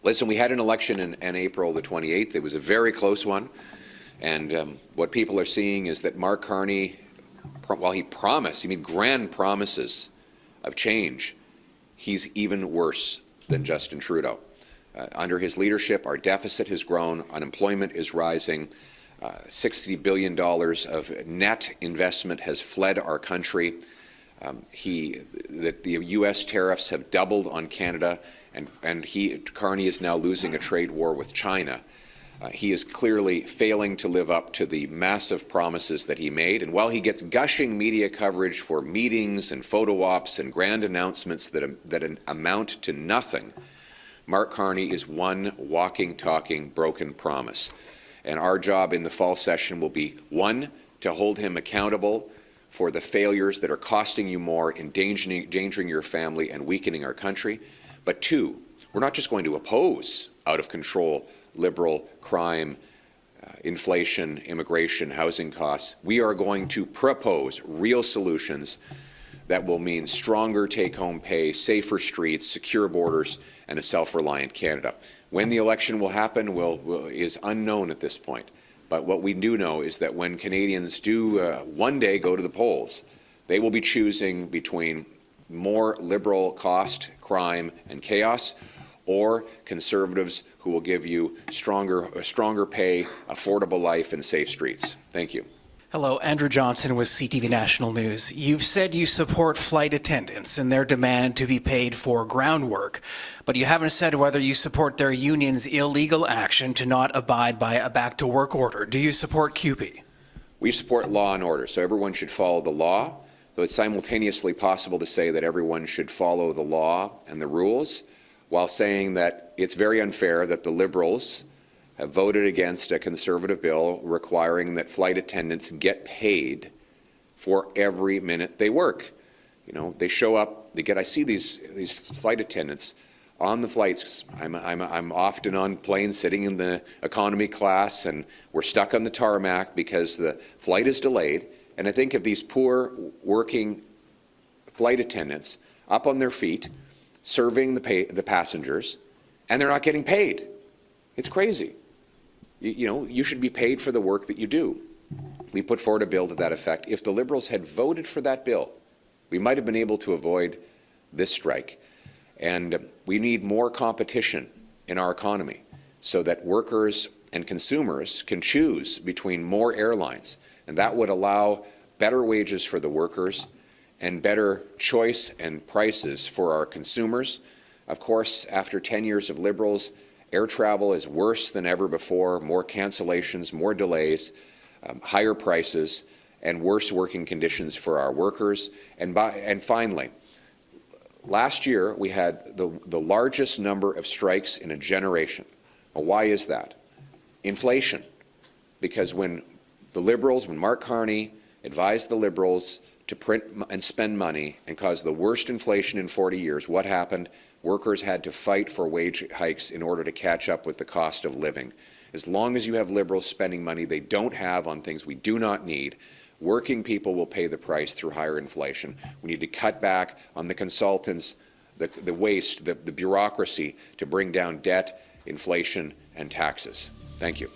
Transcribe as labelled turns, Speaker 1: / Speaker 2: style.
Speaker 1: Listen, we had an election in April the 28th. It was a very close one. And what people are seeing is that Mark Carney, while he made grand promises of change, he's even worse than Justin Trudeau. Under his leadership, our deficit has grown, unemployment is rising, $60 billion of net investment has fled our country. The U.S. tariffs have doubled on Canada, and Carney is now losing a trade war with China. He is clearly failing to live up to the massive promises that he made. And while he gets gushing media coverage for meetings and photo ops and grand announcements that amount to nothing, Mark Carney is one walking, talking, broken promise. And our job in the fall session will be, one, to hold him accountable for the failures that are costing you more, endangering your family and weakening our country. But two, we're not just going to oppose out of control Liberal crime, inflation, immigration, housing costs. We are going to propose real solutions that will mean stronger take-home pay, safer streets, secure borders, and a self-reliant Canada. When the election will happen is unknown at this point. But what we do know is that when Canadians do one day go to the polls, they will be choosing between more Liberal cost, crime, and chaos, or Conservatives who will give you stronger pay, affordable life, and safe streets. Thank you.
Speaker 2: Hello, Andrew Johnson with CTV National News. You've said you support flight attendants and their demand to be paid for ground work, but you haven't said whether you support their union's illegal action to not abide by a back-to-work order. Do you support CUPE?
Speaker 1: We support law and order, so everyone should follow the law, though it's simultaneously possible to say that everyone should follow the law and the rules, while saying that it's very unfair that the Liberals have voted against a Conservative bill requiring that flight attendants get paid for every minute they work. You know, they show up, I see these flight attendants on the flights. I'm often on planes sitting in the economy class, and we're stuck on the tarmac because the flight is delayed. And I think of these poor working flight attendants up on their feet, serving the passengers, and they're not getting paid. It's crazy. You know, you should be paid for the work that you do. We put forward a bill to that effect. If the Liberals had voted for that bill, we might have been able to avoid this strike. And we need more competition in our economy so that workers and consumers can choose between more airlines. And that would allow better wages for the workers and better choice and prices for our consumers. Of course, after 10 years of Liberals, air travel is worse than ever before, more cancellations, more delays, higher prices, and worse working conditions for our workers. And finally, last year we had the largest number of strikes in a generation. Well, why is that? Inflation. Because when Mark Carney advised the Liberals to print and spend money and cause the worst inflation in 40 years, what happened? Workers had to fight for wage hikes in order to catch up with the cost of living. As long as you have Liberals spending money they don't have on things we do not need, working people will pay the price through higher inflation. We need to cut back on the consultants, the waste, the bureaucracy to bring down debt, inflation, and taxes. Thank you.